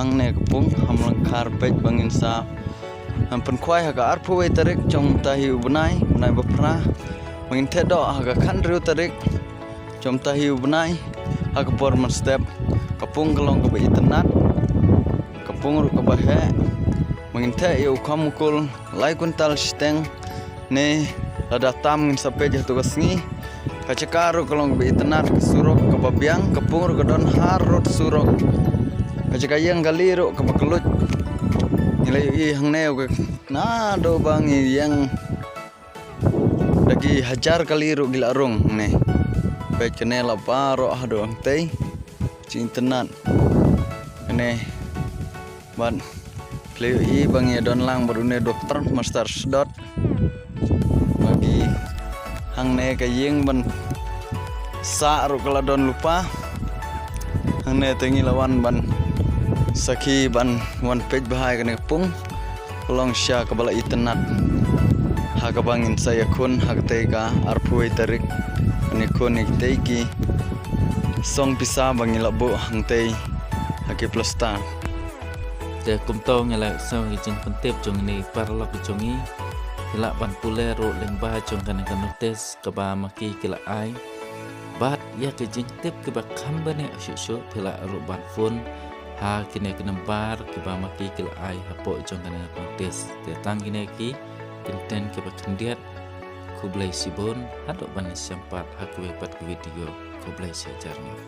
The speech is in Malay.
hang ne kapung hamlang karpet bangin sa hampan kwai haga arpu we tarik jom tahi ubnai bapra bangin tedo haga kandriu tarik jom tahi ubnai haga porman step kapung kalong ke internet kapung ru ke bahe bangin te eu kamukul lai kuntal steng ne lada tam ngin sape jatuh kasngi kacakaru kalong ke internet kesurok ke babiang kapung ru ke don harut surok kacakayang galiru ke bakelut nilai hang neo ke na do bangi yang lagi hajar kaliru gila rong ne baik kenela paro hado ang tei cintenan ne ban play bangi don lang baru ne dokter master sedot bagi hang ne kayeng ban sa ru kala don lupa hang ne tengi lawan ban Saki ban wan page bahai kene pung kolong sya kabala internet haga bangin saya kun haga tega arpuai tarik ne kun tegi song pisa bangi labu hang tei haki plastan te kumtong ngala so ijin pentep jong ni parlo jongi kila ban pule ro lembah jong kan notes kaba maki kila ai bat ya ke jing tep ke ba kambane shu kila ro ban phone ha kine kenembar ke ba maki kila ai hapo jong kana notis te tang kine ki content ke ba kendiat ku blai sibon hadok ban sempat hakwe pat video ku blai sejarnya.